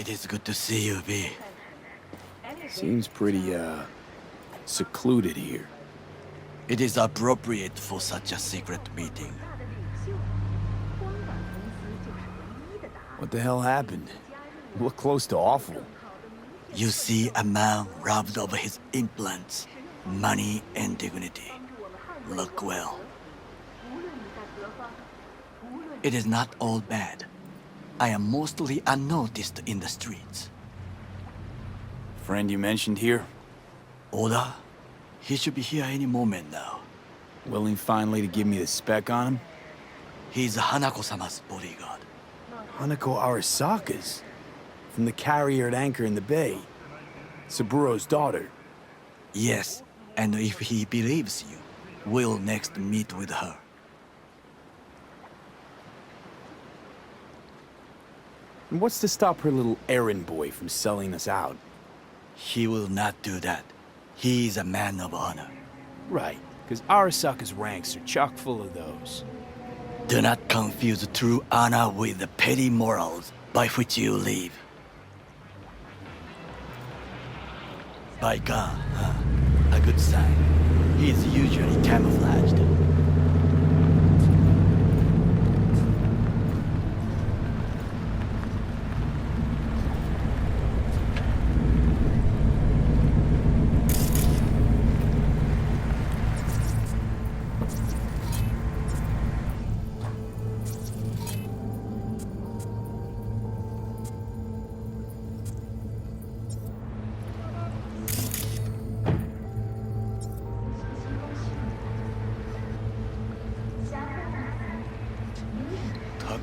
It is good to see you, V. Seems pretty, secluded here. It is appropriate for such a secret meeting. What the hell happened? You look close to awful. You see a man robbed of his implants, money and dignity. Look well. It is not all bad. I am mostly unnoticed in the streets. Friend you mentioned here? Oda? He should be here any moment now. Willing finally to give me the spec on him? He's Hanako-sama's bodyguard. Hanako Arasaka's? From the carrier at anchor in the bay. Saburo's daughter. Yes, and if he believes you, we'll next meet with her. And what's to stop her little errand boy from selling us out? He will not do that. He is a man of honor. Right, because Arasaka's ranks are chock full of those. Do not confuse true honor with the petty morals by which you live. By God, a good sign. He is usually camouflaged.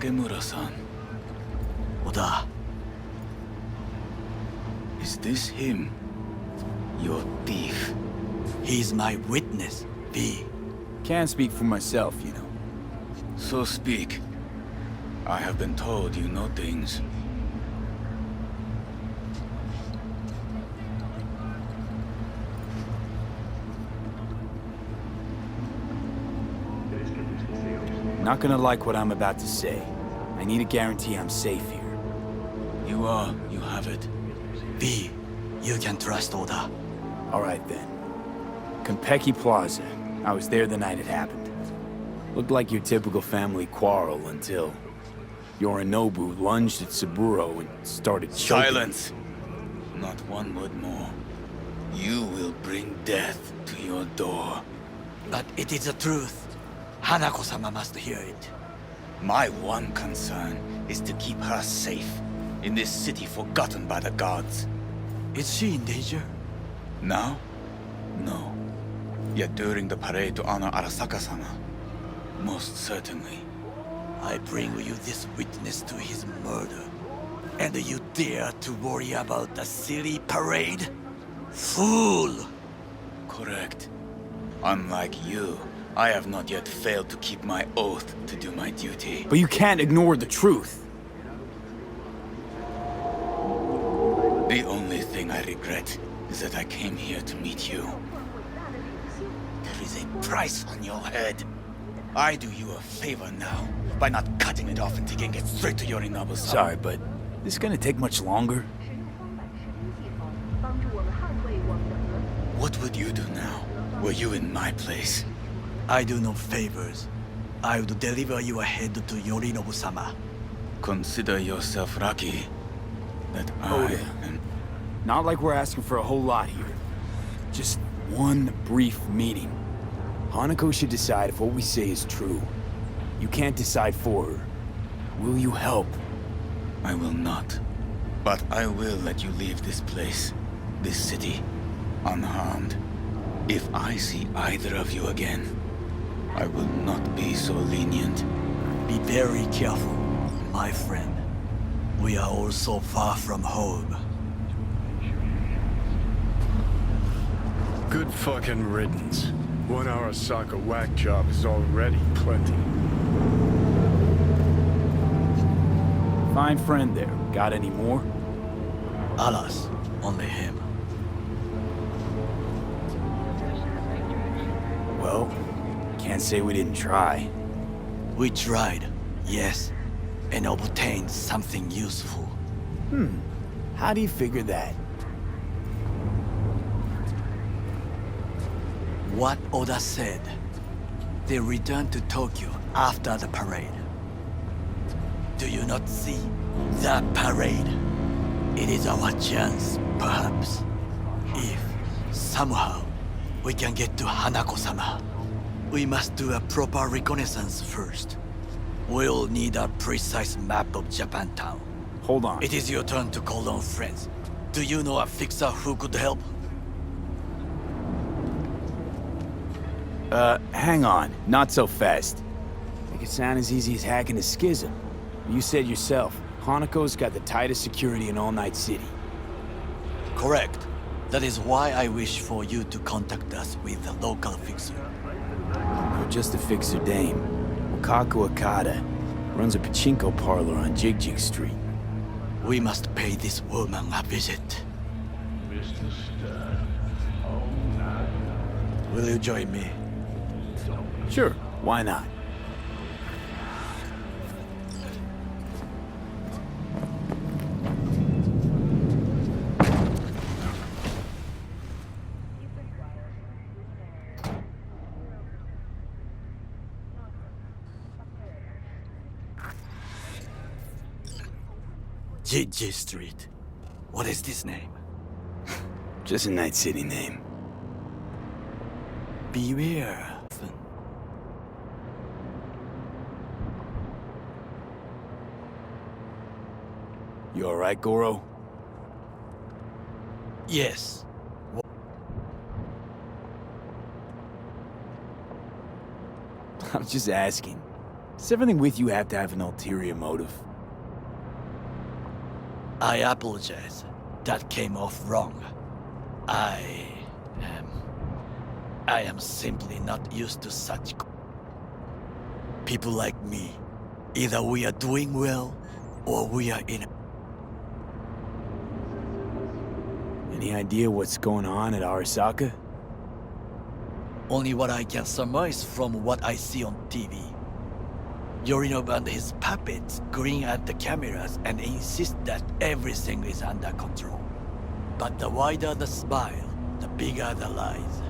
Takemura-san. Oda, Is this him? Your thief. he's my witness, V. Can't speak for myself, you know. So speak. I have been told you know things. Not gonna like what I'm about to say. I need a guarantee I'm safe here. You have it. V, you can trust Oda. All right then. Konpeki Plaza. I was there the night it happened. Looked like your typical family quarrel until Yorinobu lunged at Saburo and started choking. Silence! Not one word more. You will bring death to your door. But it is the truth. Hanako-sama must hear it. My one concern is to keep her safe in this city forgotten by the gods. Is she in danger? Now? No. Yet during the parade to honor Arasaka-sama, most certainly. I bring you this witness to his murder. And you dare to worry about the silly parade? Fool! Correct. Unlike you, I have not yet failed to keep my oath to do my duty. But you can't ignore the truth. The only thing I regret is that I came here to meet you. There is a price on your head. I do you a favor now by not cutting it off and taking it straight to Yorinobu-sama. Sorry, but this gonna take much longer? What would you do now, were you in my place? I do no favors. I would deliver your head to Yorinobu-sama. Consider yourself lucky that I am... Not like we're asking for a whole lot here. Just one brief meeting. Hanako should decide if what we say is true. You can't decide for her. Will you help? I will not. But I will let you leave this place, this city, unharmed. If I see either of you again, I will not be so lenient. Be very careful, my friend. We are all so far from home. Good fucking riddance. 1 Arasaka whack job is already plenty. Fine friend there. Got any more? Alas, only him. Well, can't say we didn't try. We tried, yes, and obtained something useful. How do you figure that? What Oda said. They returned to Tokyo after the parade. Do you not see that parade? It is our chance, perhaps. If, somehow, we can get to Hanako-sama. We must do a proper reconnaissance first. We'll need a precise map of Japantown. Hold on. It is your turn to call on friends. Do you know a fixer who could help? Hang on. Not so fast. Make it sound as easy as hacking a schism. You said yourself, Hanako's got the tightest security in All Night City. Correct. That is why I wish for you to contact us with a local fixer. Or just a fixer dame. Wakaku Okada runs a pachinko parlor on Jig Street. We must pay this woman a visit. Will you join me? Sure, why not? Jig Street. What is this name? Just a Night City name. Beware. You alright, Goro? Yes. I'm just asking. Does everything with you have to have an ulterior motive? I apologize. That came off wrong. I am simply not used to such people like me. Either we are doing well, or we are in. Any idea what's going on at Arasaka? Only what I can surmise from what I see on TV. Yorinobu and his puppets grin at the cameras and insist that everything is under control. But the wider the smile, the bigger the lies.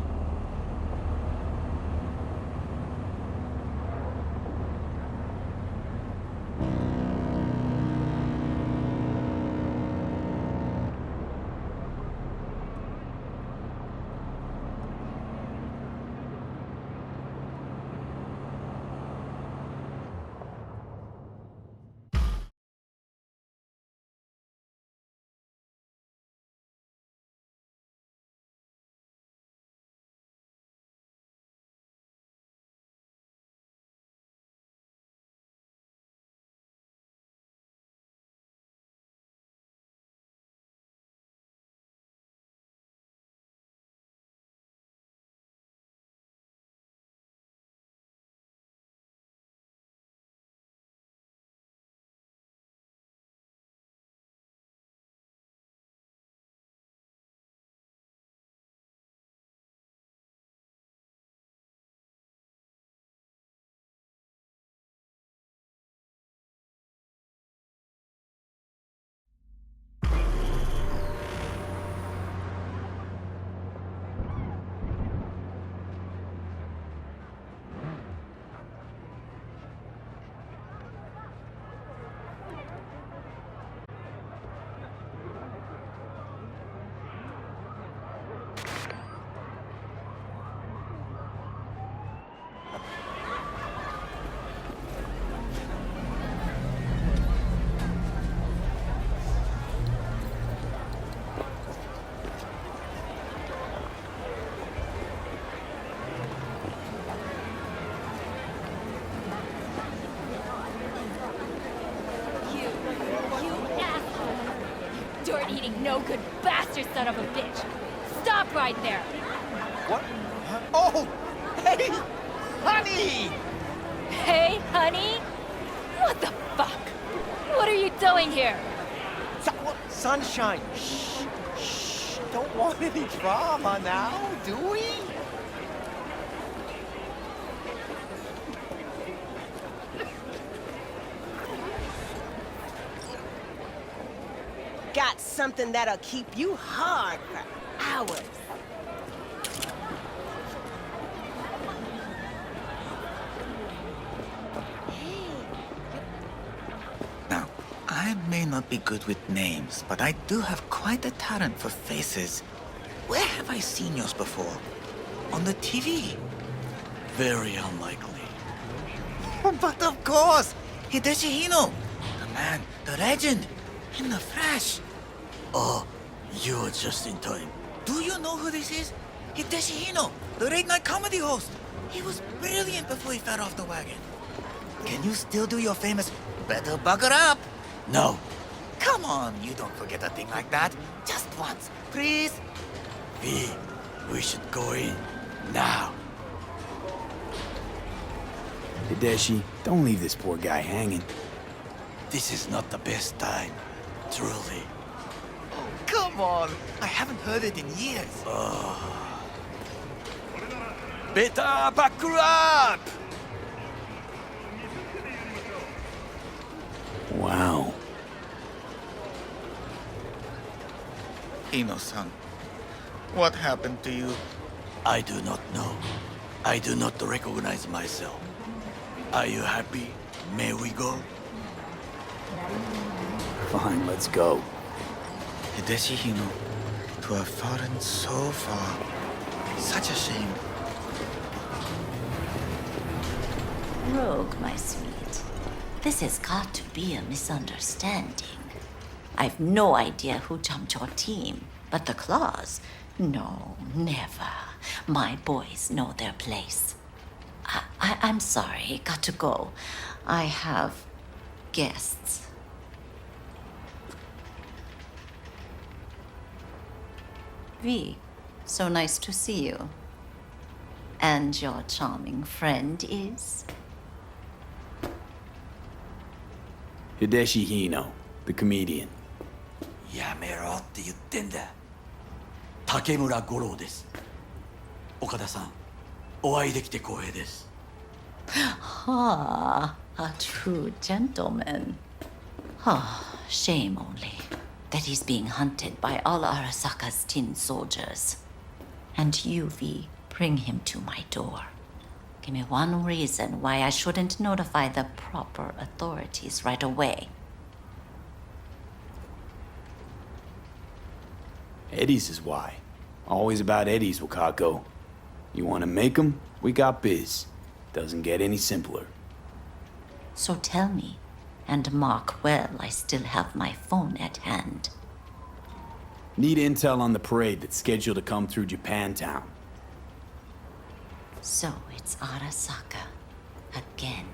bird-eating, no-good bastard son of a bitch! Stop right there! What? Oh! Hey! Honey! Hey, honey? What the fuck? What are you doing here? Sunshine! Shh! Shh! Don't want any drama now, do we? Got something that'll keep you hard for hours. Now, I may not be good with names, but I do have quite a talent for faces. Where have I seen yours before? On the TV? Very unlikely. But of course! Hideshi Hino! The man, the legend, in the flesh! Oh, you're just in time. Do you know who this is? Hideshi Hino, the late-night comedy host. He was brilliant before he fell off the wagon. Can you still do your famous "better buckle up"? No, Come on, you don't forget a thing like that. Just once, please. V, we should go in now. Hideshi, don't leave this poor guy hanging. This is not the best time, truly. Come on, I haven't heard it in years. Better buckle up! Wow. Hino-san, what happened to you? I do not know. I do not recognize myself. Are you happy? May we go? Fine, let's go. Hideshi Hino, to have fallen so far. Such a shame. Rogue, my sweet. This has got to be a misunderstanding. I've no idea who jumped your team, but the claws? No, never. My boys know their place. I'm sorry, got to go. I have guests. V, so nice to see you. And your charming friend is? Hideshi Hino, the comedian. やめろって言ってんだ。竹村五郎です。岡田さん、お会いできて光栄です。Ah, a true gentleman. Ah, shame only that he's being hunted by all Arasaka's tin soldiers. And you, V, bring him to my door. Give me one reason why I shouldn't notify the proper authorities right away. Eddie's is why. Always about Eddie's, Wakako. You want to make 'em? We got biz. Doesn't get any simpler. So tell me, and mark well I still have my phone at hand. Need intel on the parade that's scheduled to come through Japantown. So it's Arasaka again.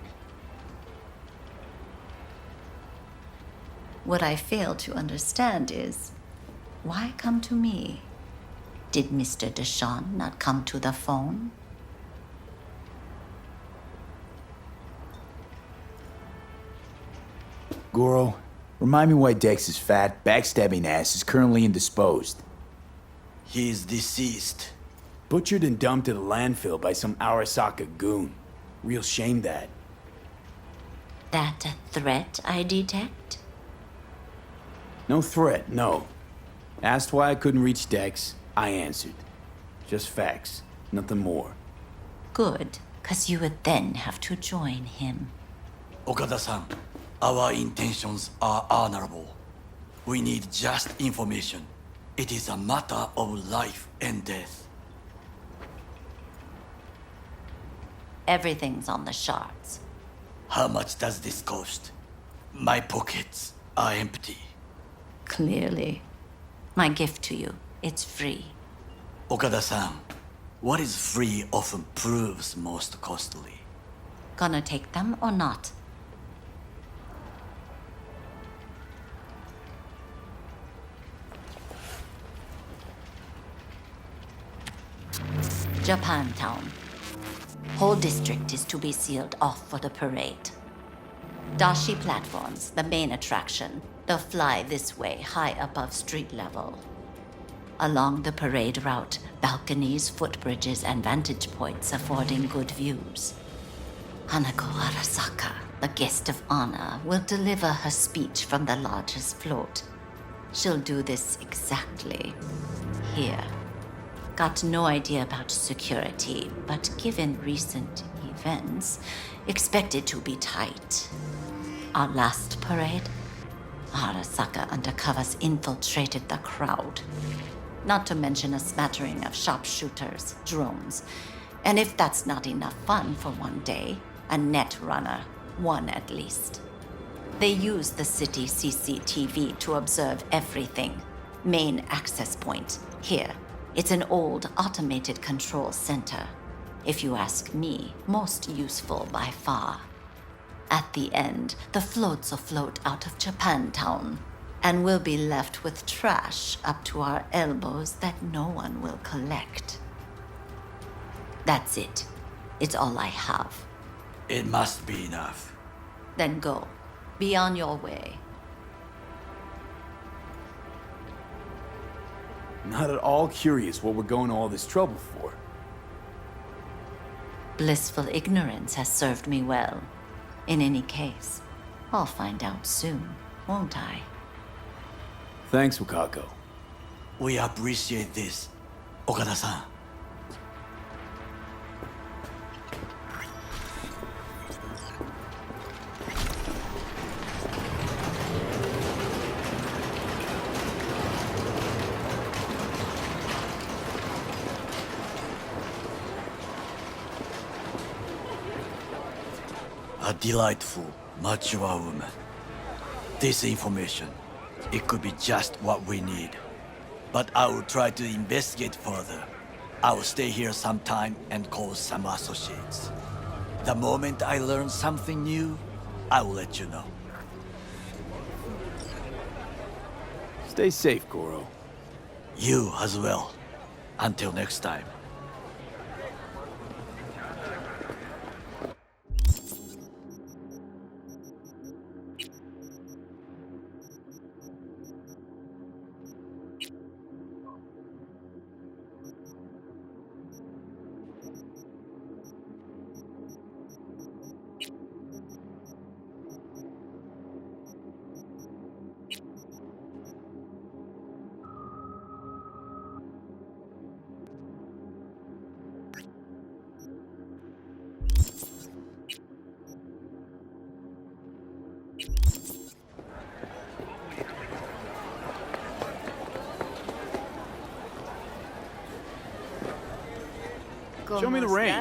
What I fail to understand is, why come to me? Did Mr. Deshawn not come to the phone? Goro, remind me why Dex's fat, backstabbing ass is currently indisposed. He is deceased. Butchered and dumped at a landfill by some Arasaka goon. Real shame that. That a threat I detect? No threat, no. Asked why I couldn't reach Dex, I answered. Just facts, nothing more. Good, 'cause you would then have to join him. Okada-san, our intentions are honorable. We need just information. It is a matter of life and death. Everything's on the shards. How much does this cost? My pockets are empty. Clearly. My gift to you, it's free. Okada-san, what is free often proves most costly. Gonna take them or not? Japantown. Whole district is to be sealed off for the parade. Dashi platforms, the main attraction, they'll fly this way high above street level. Along the parade route, balconies, footbridges, and vantage points affording good views. Hanako Arasaka, the guest of honor, will deliver her speech from the largest float. She'll do this exactly here. Got no idea about security, but given recent events, expected to be tight. Our last parade, Arasaka undercovers infiltrated the crowd. Not to mention a smattering of sharpshooters, drones, and if that's not enough fun for one day, a net runner, one at least. They use the city CCTV to observe everything. Main access point, here. It's an old automated control center. If you ask me, most useful by far. At the end, the floats will float out of Japantown, and we'll be left with trash up to our elbows that no one will collect. That's it. It's all I have. It must be enough. Then go. Be on your way. Not at all curious what we're going to all this trouble for. Blissful ignorance has served me well. In any case, I'll find out soon, won't I? Thanks, Wakako. We appreciate this, Okada-san. A delightful, mature woman. This information, it could be just what we need. But I will try to investigate further. I will stay here some time and call some associates. The moment I learn something new, I will let you know. Stay safe, Goro. You as well. Until next time. Show me the range.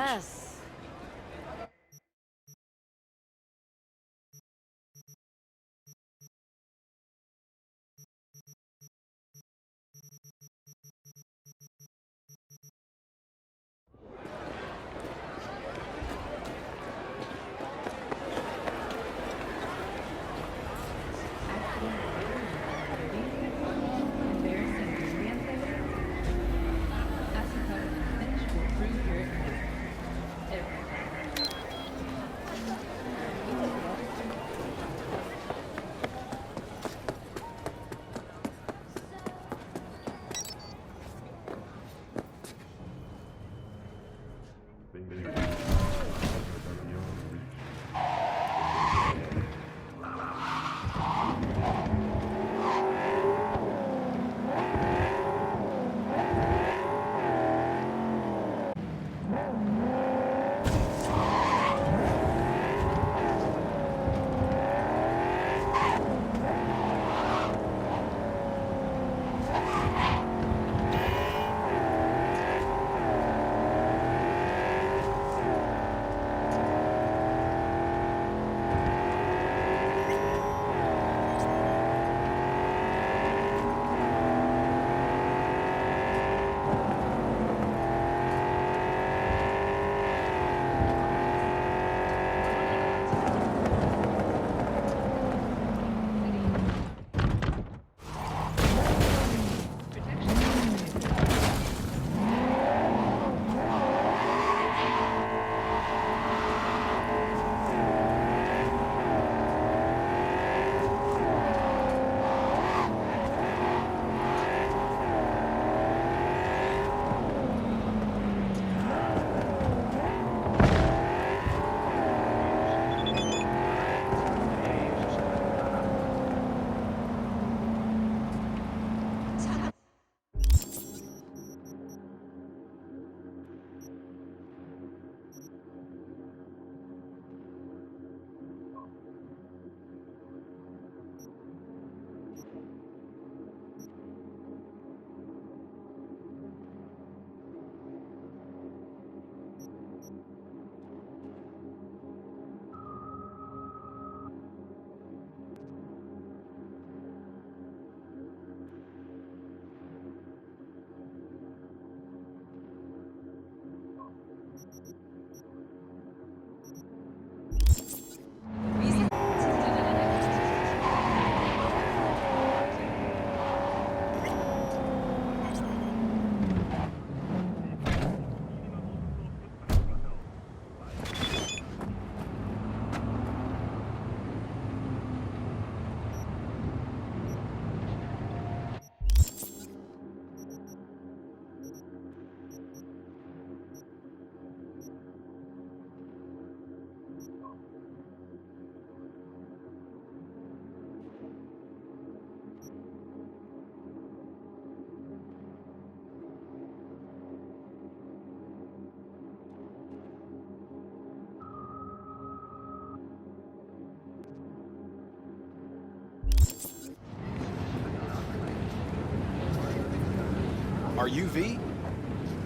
Are you V?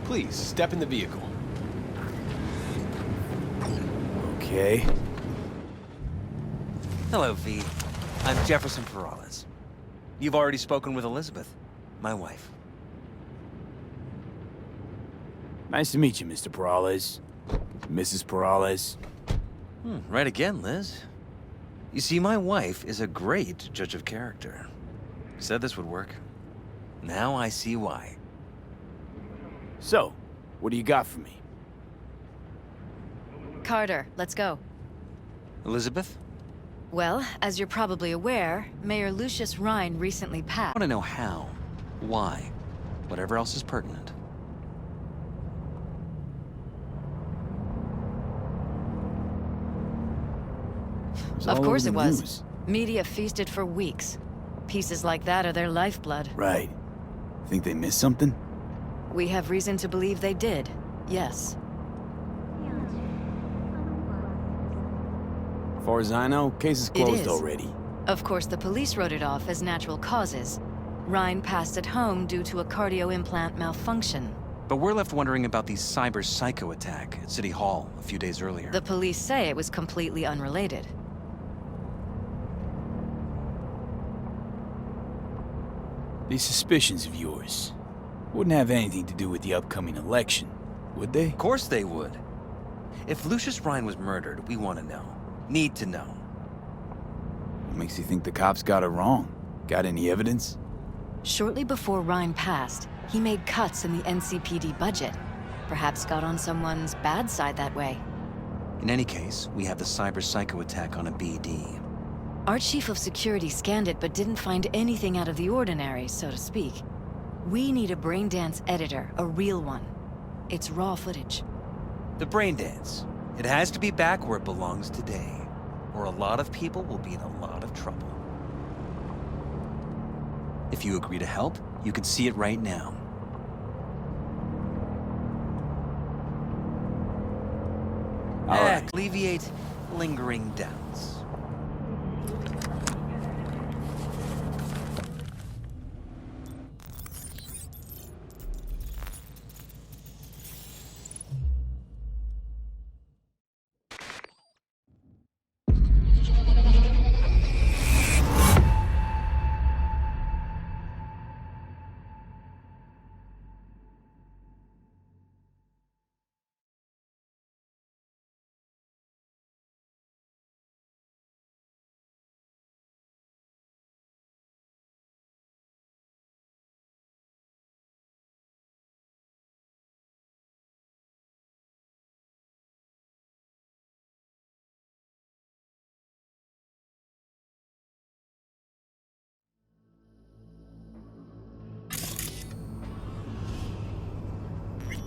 Please, step in the vehicle. Okay. Hello, V. I'm Jefferson Peralez. You've already spoken with Elizabeth, my wife. Nice to meet you, Mr. Peralez. Mrs. Peralez. Right again, Liz. You see, my wife is a great judge of character. Said this would work. Now I see why. So, what do you got for me? Carter, let's go. Elizabeth? Well, as you're probably aware, Mayor Lucius Rhine recently I passed. want to know how, why, whatever else is pertinent. was Of all course over it the was. news. Media feasted for weeks. Pieces like that are their lifeblood. Right. Think they missed something? We have reason to believe they did. Yes. As far as I know, case is It closed is. already. Of course, the police wrote it off as natural causes. Rhine passed at home due to a cardio implant malfunction. But we're left wondering about the cyber psycho attack at City Hall a few days earlier. The police say it was completely unrelated. These suspicions of yours wouldn't have anything to do with the upcoming election, would they? Of course they would. If Lucius Rhine was murdered, we want to know. Need to know. What makes you think the cops got it wrong? Got any evidence? Shortly before Rhine passed, he made cuts in the NCPD budget. Perhaps got on someone's bad side that way. In any case, we have the cyber psycho attack on a BD. Our chief of security scanned it but didn't find anything out of the ordinary, so to speak. We need a braindance editor, a real one. It's raw footage. The brain dance. It has to be back where it belongs today, or a lot of people will be in a lot of trouble. If you agree to help, you can see it right now. All right. Alleviate lingering doubts.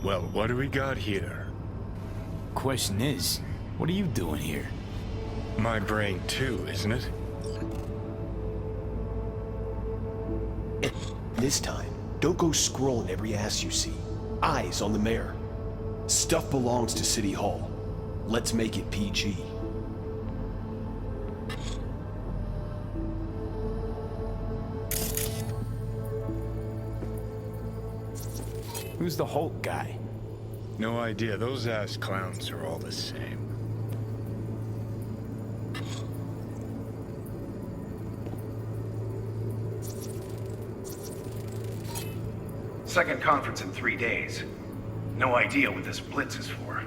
Well, what do we got here? Question is, what are you doing here? My brain too, isn't it? This time, don't go scrolling every ass you see. Eyes on the mayor. Stuff belongs to City Hall. Let's make it PG. Who's the Hulk guy? No idea. Those ass clowns are all the same. Second conference in 3 days. No idea what this blitz is for.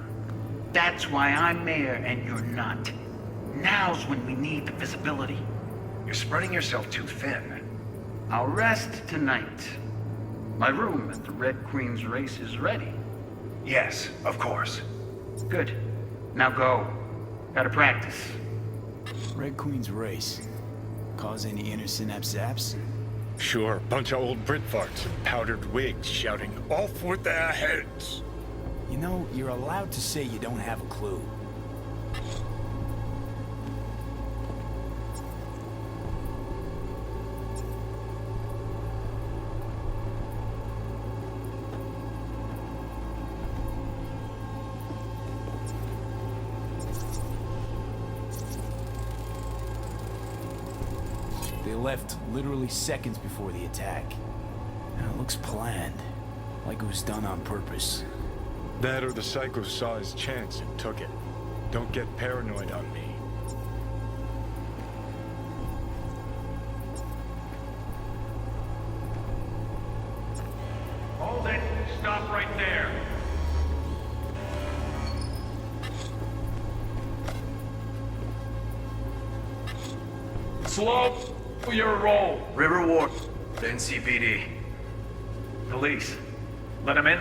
That's why I'm mayor and you're not. Now's when we need the visibility. You're spreading yourself too thin. I'll rest tonight. My room at the Red Queen's race is ready. Yes, of course. Good. Now go. Gotta practice. Red Queen's race. Cause any inner synapse zaps? Sure, bunch of old Brit farts in powdered wigs shouting, "Off with their heads!" You know, you're allowed to say you don't have a clue. They left literally seconds before the attack. And it looks planned. Like it was done on purpose. That or the Psycho saw his chance and took it. Don't get paranoid on me. Hold it. Stop right there. Slow your roll. River Ward, NCPD. Police. Let him in?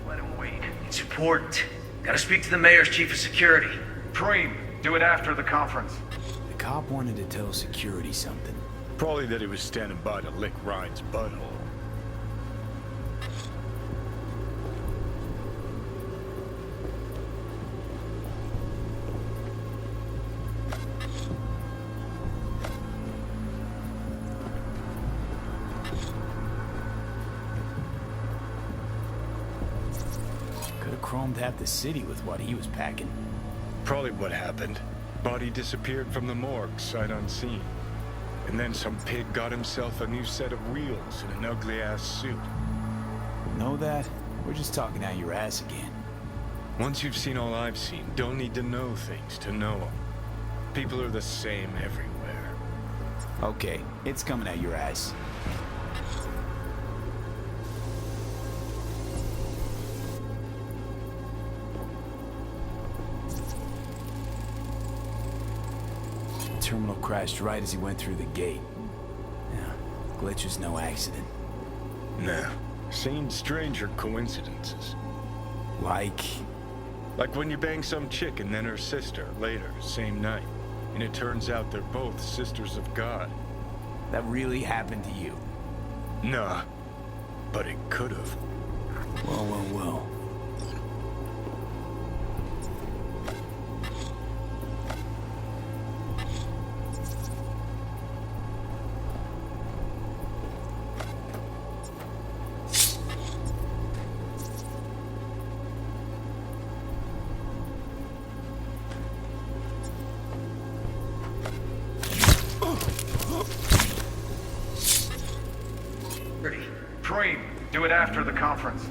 Let him wait. It's important. Gotta speak to the mayor's chief of security. Preem, do it after the conference. The cop wanted to tell security something. Probably that he was standing by to lick Ryan's butthole. Could have chromed half the city with what he was packing. Probably what happened. Body disappeared from the morgue, sight unseen. And then some pig got himself a new set of wheels and an ugly-ass suit. Know that? We're just talking out your ass again. Once you've seen all I've seen, don't need to know things to know them. People are the same everywhere. Okay, it's coming out your ass. Terminal crashed right as he went through the gate. Yeah, glitch was no accident. Nah, seen stranger coincidences. Like when you bang some chick and then her sister later, same night. And it turns out they're both sisters of God. that really happened to you? Nah, but it could've. Well. Preem, do it after the conference.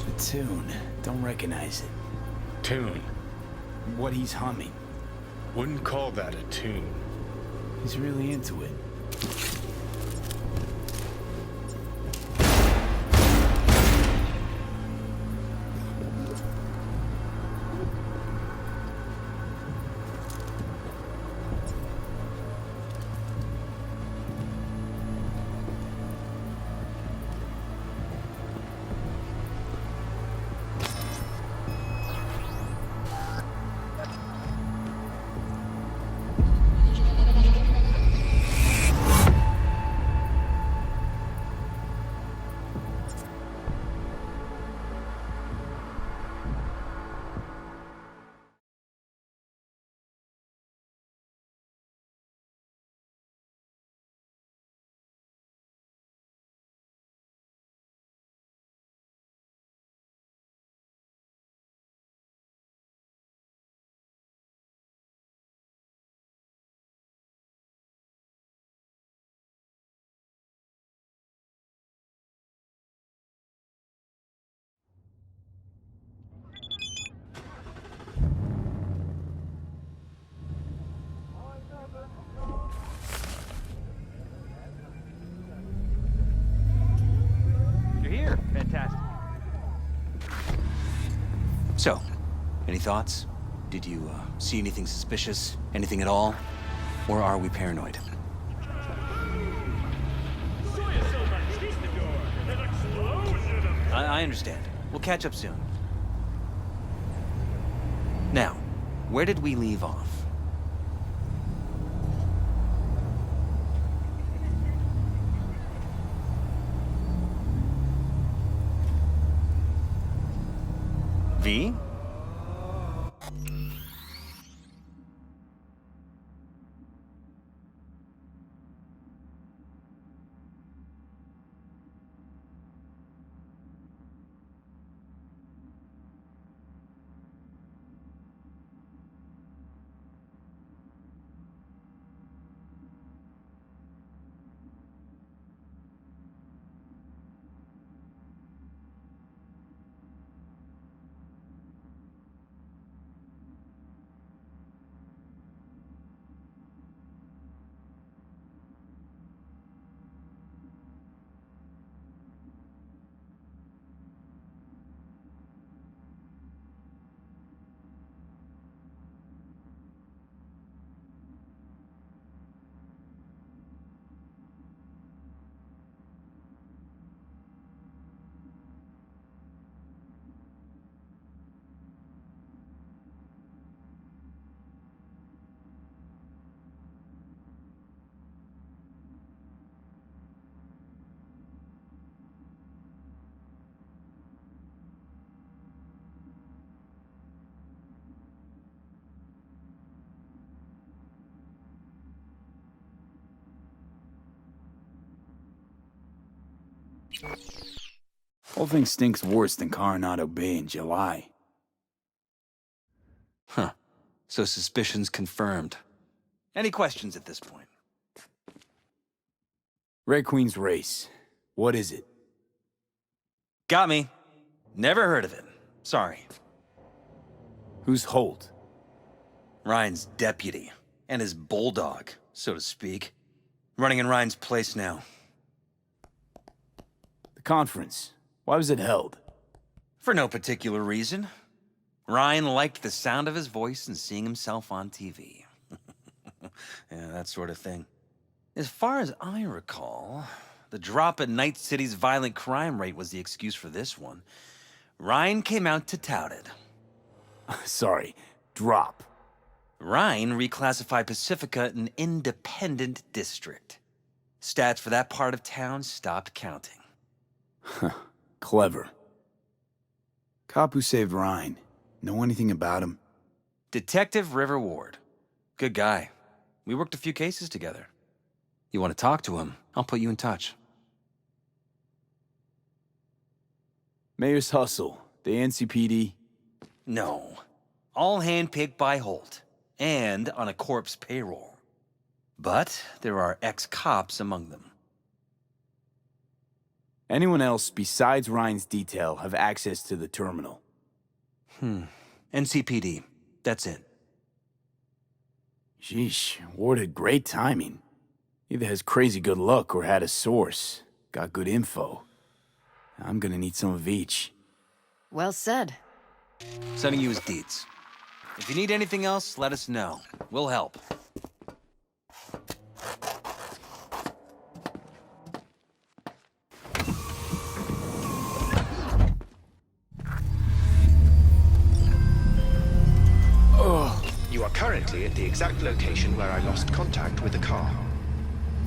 The tune. Don't recognize it. Tune? What he's humming. Wouldn't call that a tune. He's really into it. You're here. Fantastic. So, any thoughts? Did you see anything suspicious? Anything at all? Or are we paranoid? I understand. We'll catch up soon. Now, where did we leave off? V? Whole thing stinks worse than Coronado Bay in July. Huh. So suspicions confirmed. Any questions at this point? Red Queen's race. What is it? Got me. Never heard of it. Sorry. Who's Holt? Ryan's deputy. And his bulldog, so to speak. Running in Ryan's place now. The conference. Why was it held? For no particular reason. Ryan liked the sound of his voice and seeing himself on TV. Yeah, that sort of thing. As far as I recall, the drop in Night City's violent crime rate was the excuse for this one. Ryan came out to tout it. Sorry, drop. Ryan reclassified Pacifica an independent district. Stats for that part of town stopped counting. Clever. Cop who saved Ryan. Know anything about him? Detective River Ward. Good guy. We worked a few cases together. You want to talk to him, I'll put you in touch. Mayor's Hustle. The NCPD? No. All handpicked by Holt. And on a corpse payroll. But there are ex-cops among them. Anyone else besides Ryan's detail have access to the terminal? NCPD. That's it. Sheesh, Ward had great timing. Either has crazy good luck or had a source. Got good info. I'm gonna need some of each. Well said. Sending you his deeds. If you need anything else, let us know. We'll help. You are currently at the exact location where I lost contact with the car.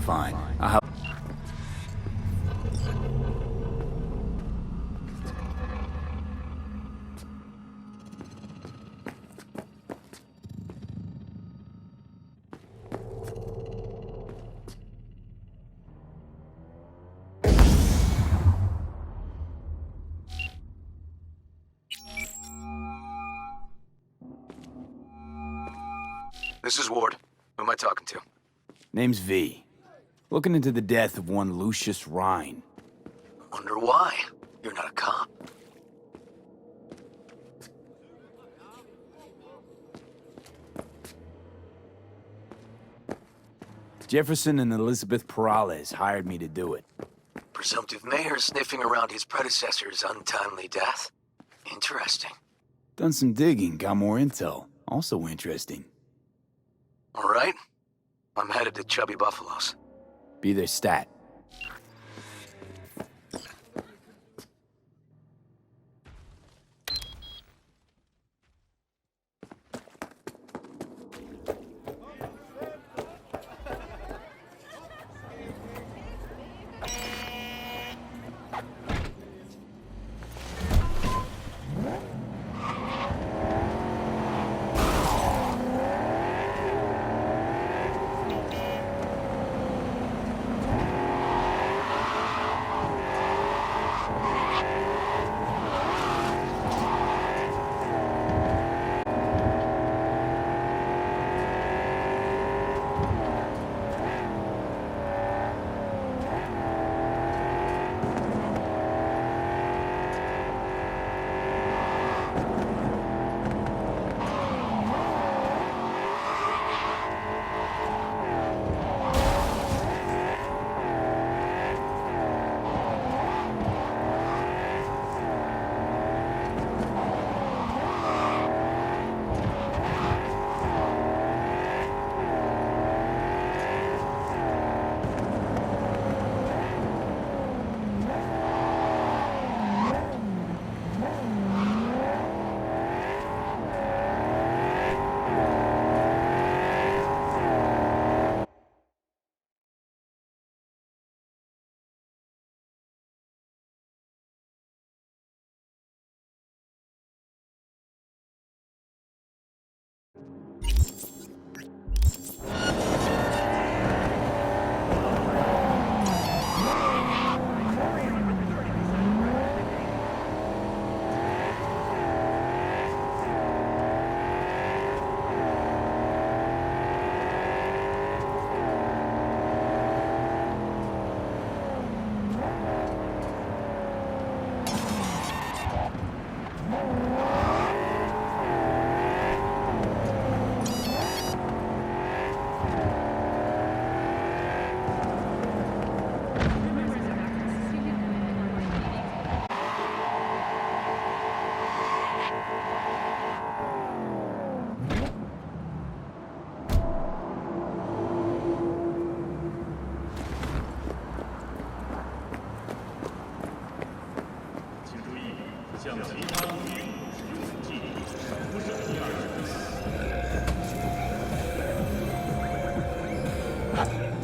Fine. I'll help. This is Ward. Who am I talking to? Name's V. Looking into the death of one Lucius Rhine. Wonder why. You're not a cop. Jefferson and Elizabeth Perales hired me to do it. Presumptive mayor sniffing around his predecessor's untimely death. Interesting. Done some digging, got more intel. Also interesting. All right. I'm headed to Chubby Buffalo's. Be their stat.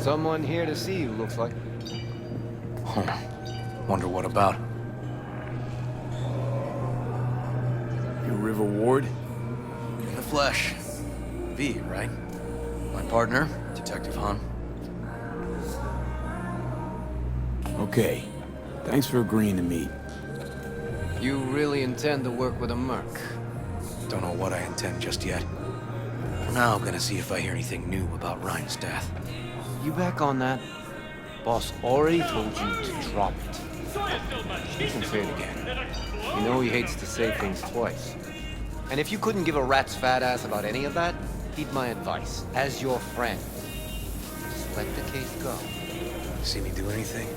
Someone here to see you, looks like. Wonder what about? You River Ward? In the flesh. V, right? My partner, Detective Han. Okay. Thanks for agreeing to meet. You really intend to work with a merc? Don't know what I intend just yet. For now, I'm gonna see if I hear anything new about Ryan's death. You back on that? Boss already told you to drop it. You can say it again. You know he hates to say things twice. And if you couldn't give a rat's fat ass about any of that, heed my advice. As your friend, just let the case go. See me do anything?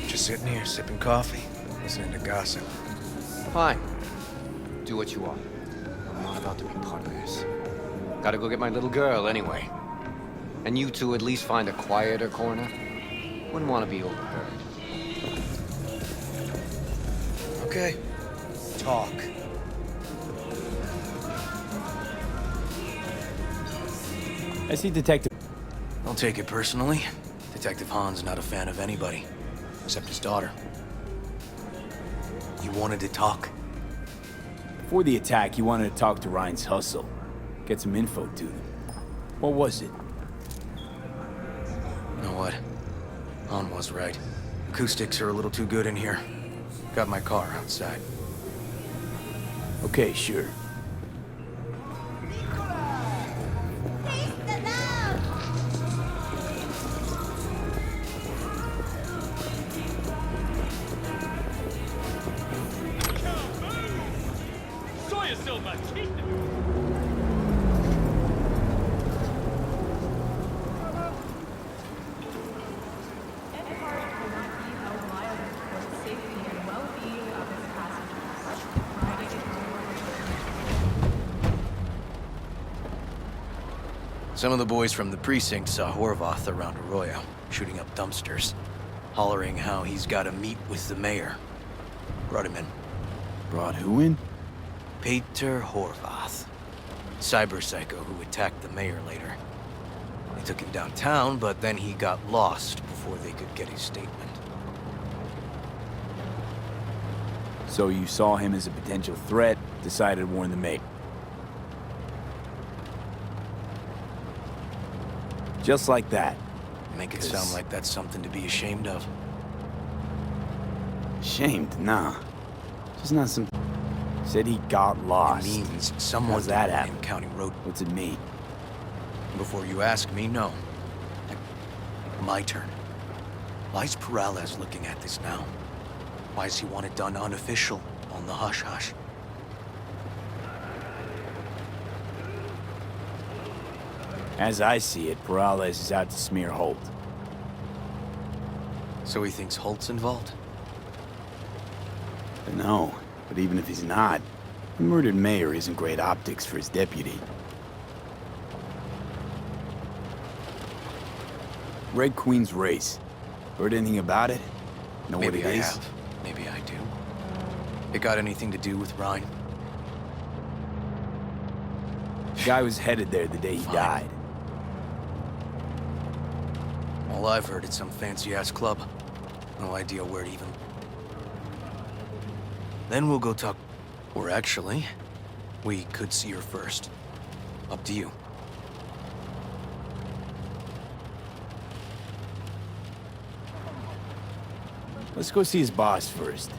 Just sitting here, sipping coffee, listening to gossip. Fine. Do what you want. I'm not about to be part of this. Gotta go get my little girl anyway. And you two at least find a quieter corner. Wouldn't want to be overheard. Okay. Talk. I see Detective... Don't take it personally. Detective Han's not a fan of anybody, except his daughter. You wanted to talk? Before the attack, he wanted to talk to Ryan's hustle. Get some info to them. What was it? You know what? Han was right. Acoustics are a little too good in here. Got my car outside. Okay, sure. Some of the boys from the precinct saw Horvath around Arroyo, shooting up dumpsters, hollering how he's got to meet with the mayor. Brought him in. Brought who in? Peter Horvath. Cyber psycho who attacked the mayor later. They took him downtown, but then he got lost before they could get his statement. So you saw him as a potential threat, decided to warn the mayor. Just like that. Make it sound like that's something to be ashamed of. Ashamed? Nah. Just not some... Said he got lost. It means someone How's that happen? in County Road. What's it mean? Before you ask me, no. My turn. Why's Peralez looking at this now? Why does he want it done unofficial, on the hush-hush? As I see it, Peralez is out to smear Holt. So he thinks Holt's involved? No, but even if he's not, the murdered mayor isn't great optics for his deputy. Red Queen's race. Heard anything about it? Know Maybe what it I is? have. Maybe I do. It got anything to do with Ryan? The guy was headed there the day he died. All I've heard, it's some fancy-ass club. No idea where to even... Then we'll go talk... Or actually, we could see her first. Up to you. Let's go see his boss first.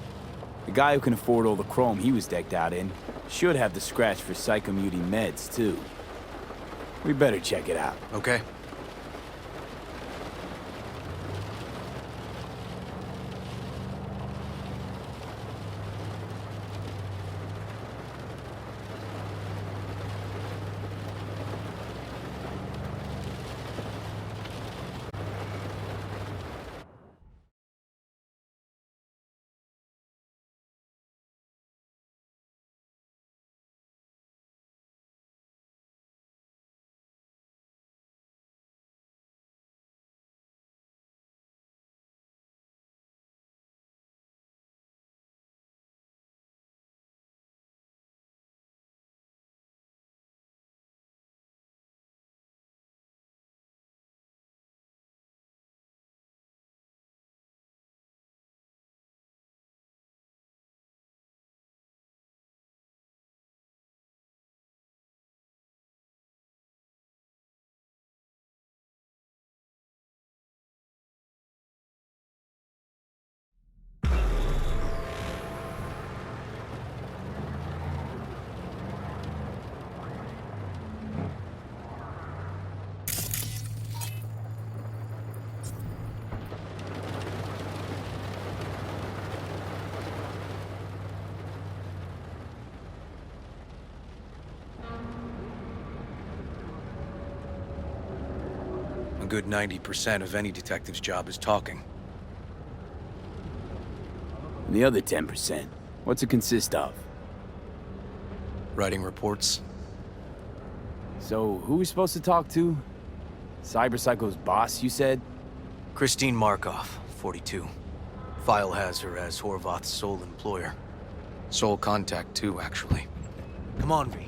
The guy who can afford all the chrome he was decked out in should have the scratch for psychomuty meds, too. We better check it out. Okay. good 90% of any detective's job is talking. And the other 10%, what's it consist of? Writing reports. So, who are we supposed to talk to? Cyberpsycho's boss, you said? Christine Markov, 42. File has her as Horvath's sole employer. Sole contact, too, actually. Come on, V.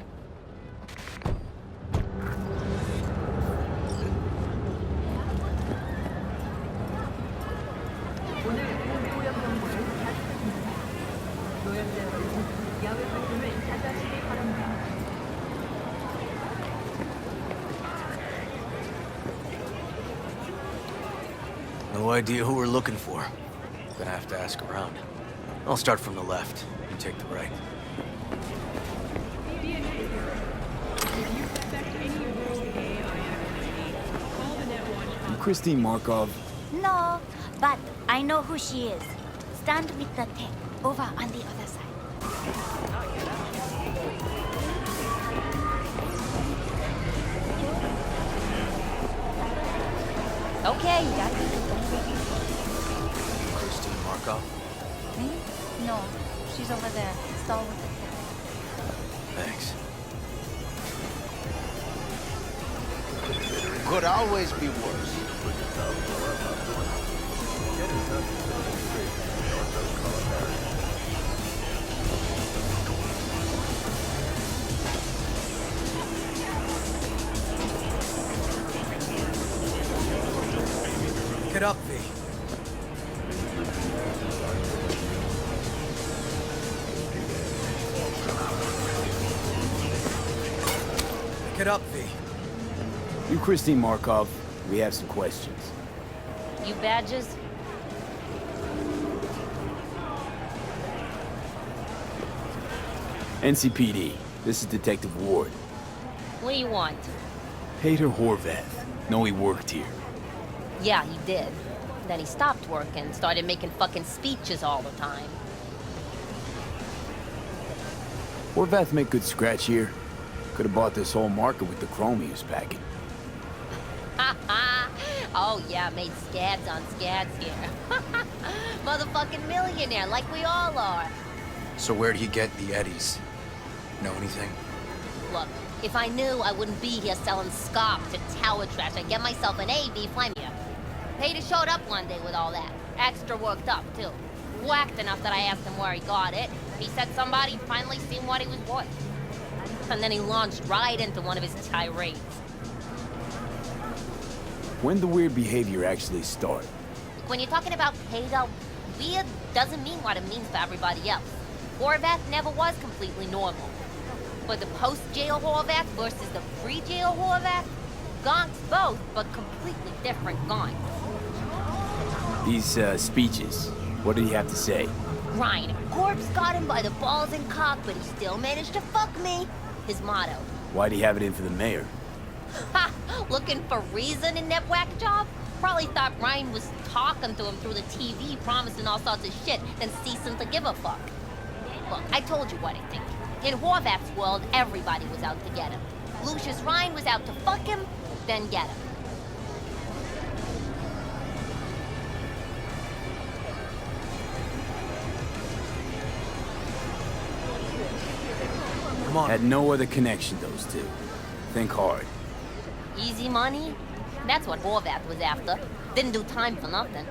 No idea who we're looking for. Gonna have to ask around. I'll start from the left. You take the right. You Christine Markov? No, but I know who she is. Stand with the tech, over on the other side. Okay, you got it. Christine Markov? Me? No, she's over there. Stall with the tech. Thanks. Could always be worse. Get up, V. Get up, V. You Christine Markov, we have some questions. You badges? NCPD, this is Detective Ward. What do you want? Peter Horvath. Know he worked here. Yeah, he did. Then he stopped working, started making fucking speeches all the time. Horvath make good scratch here. Could have bought this whole market with the chrome he was packing. Oh yeah, made scads on scads here. Motherfucking millionaire, like we all are. So where'd he get the eddies? Know anything? Look, if I knew, I wouldn't be here selling scop to tower trash. I'd get myself an AV flame here. Peter showed up one day with all that. Extra worked up, too. Whacked enough that I asked him where he got it. He said somebody finally seen what he was worth. And then he launched right into one of his tirades. When the weird behavior actually start? When you're talking about Peter, weird doesn't mean what it means for everybody else. Horvath never was completely normal. But the post-jail Horvath versus the pre-jail Horvath, gonks both, but completely different gonks. These, speeches, what did he have to say? Ryan, corpse got him by the balls and cock, but he still managed to fuck me. His motto. Why'd he have it in for the mayor? Ha! Looking for reason in that whack job? Probably thought Ryan was talking to him through the TV, promising all sorts of shit, then ceasing to give a fuck. Look, I told you what I think. In Horvath's world, everybody was out to get him. Lucius Ryan was out to fuck him, then get him. Come on. Had no other connection, those two. Think hard. Easy money? That's what Horvath was after. Didn't do time for nothing.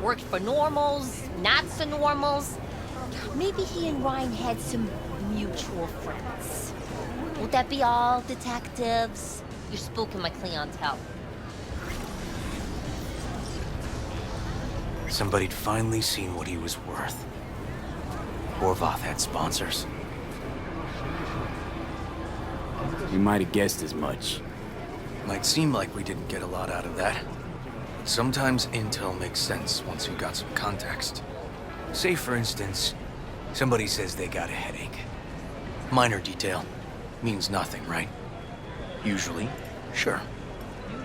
Worked for normals, not so normals. Maybe he and Ryan had some mutual friends. Would that be all, detectives? You're spooking my clientele. Somebody'd finally seen what he was worth. Horvath had sponsors. We might have guessed as much. Might seem like we didn't get a lot out of that. But sometimes intel makes sense once you got some context. Say, for instance, somebody says they got a headache. Minor detail. Means nothing, right? Usually, sure.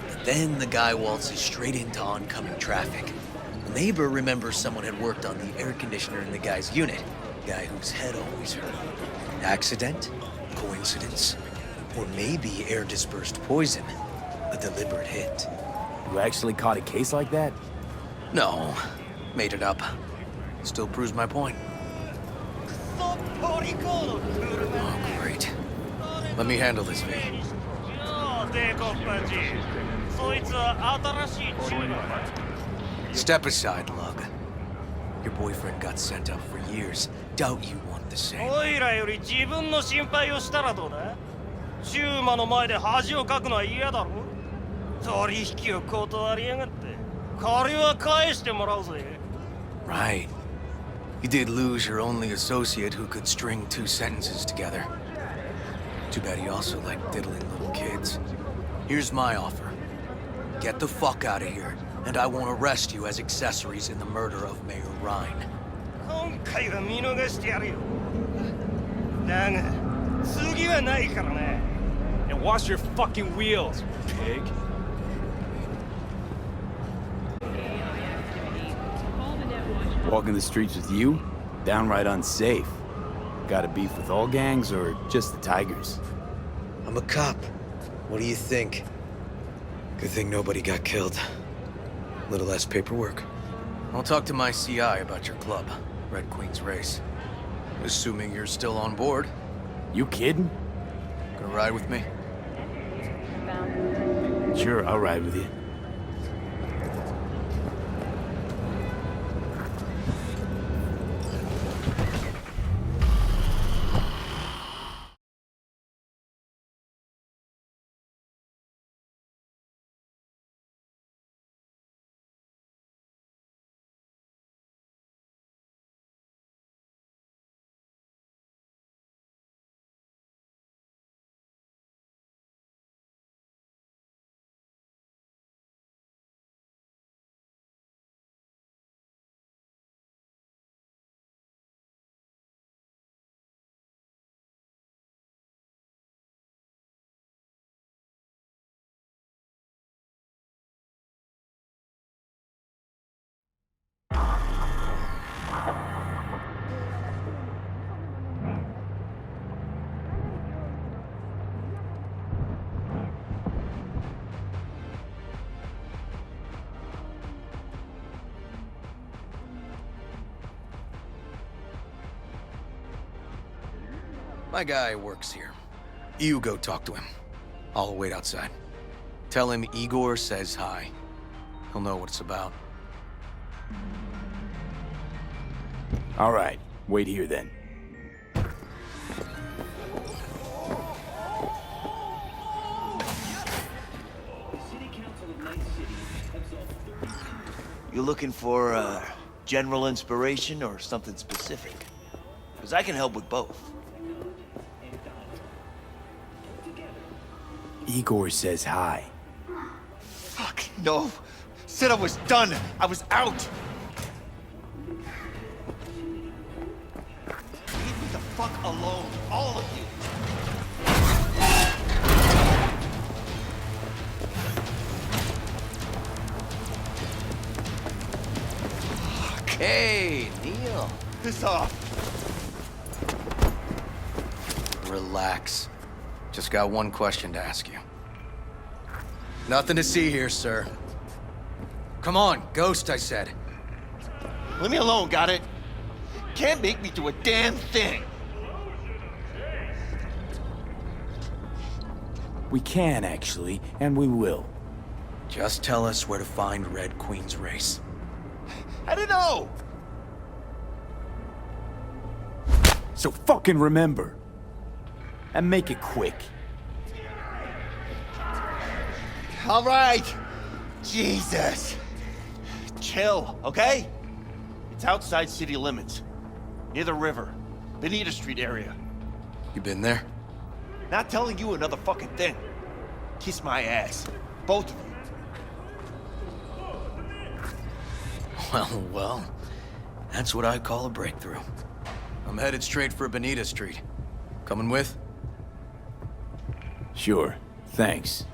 But then the guy waltzes straight into oncoming traffic. The neighbor remembers someone had worked on the air conditioner in the guy's unit. Guy whose head always hurt. Accident? Coincidence? Or maybe air-dispersed poison. A deliberate hit. You actually caught a case like that? No, made it up. Still proves my point. Oh, great. Let me handle this, V. Step aside, Lug. Your boyfriend got sent up for years. Doubt you want the same. おいらより自分の心配をしたらどうだ？シューマの前で恥をかくのは嫌だろ？取引を断りやがって。借りは返してもらうぜ。Right. You did lose your only associate who could string 2 sentences together. Too bad he also liked diddling little kids. Here's my offer. Get the fuck out of here, and I won't arrest you as accessories in the murder of Mayor Ryan. 今回は見逃してやるよ。だが、次はないからね。And wash your fucking wheels, pig. Walking the streets with you? Downright unsafe. Got a beef with all gangs or just the Tigers? I'm a cop. What do you think? Good thing nobody got killed. Little less paperwork. I'll talk to my CI about your club, Red Queen's Race. Assuming you're still on board. You kidding? Gonna ride with me? Sure, I'll ride with you. My guy works here. You go talk to him. I'll wait outside. Tell him Igor says hi. He'll know what it's about. All right, wait here then. You looking for general inspiration or something specific? Because I can help with both. Igor says hi. Fuck, no. Said I was done. I was out. Leave me the fuck alone, all of you. Hey, Neil. Piss off. Relax. Just got one question to ask you. Nothing to see here, sir. Come on, Ghost, I said. Leave me alone, got it? Can't make me do a damn thing. We can, actually, and we will. Just tell us where to find Red Queen's Race. I don't know. So fucking remember. And make it quick. All right. Jesus. Chill, okay? It's outside city limits. Near the river. Bonita Street area. You been there? Not telling you another fucking thing. Kiss my ass. Both of you. Well. That's what I call a breakthrough. I'm headed straight for Bonita Street. Coming with? Sure. Thanks.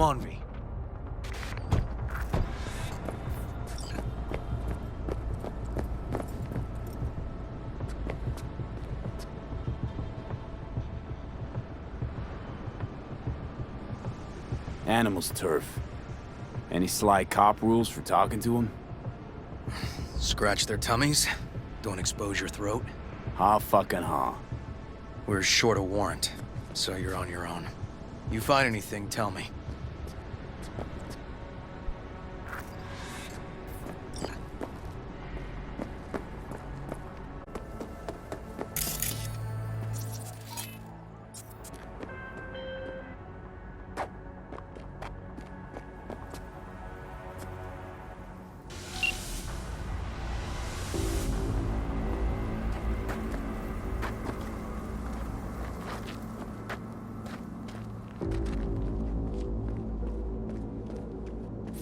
Come on, V. Animals turf. Any sly cop rules for talking to him? Scratch their tummies. Don't expose your throat. Ha fucking ha. We're short a warrant, so you're on your own. You find anything, tell me.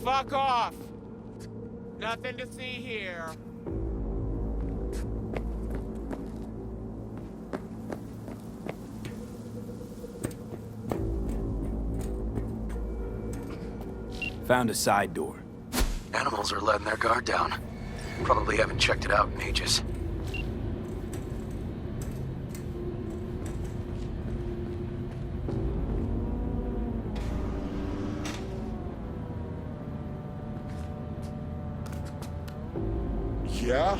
Fuck off! Nothing to see here. Found a side door. Animals are letting their guard down. Probably haven't checked it out in ages. Yeah?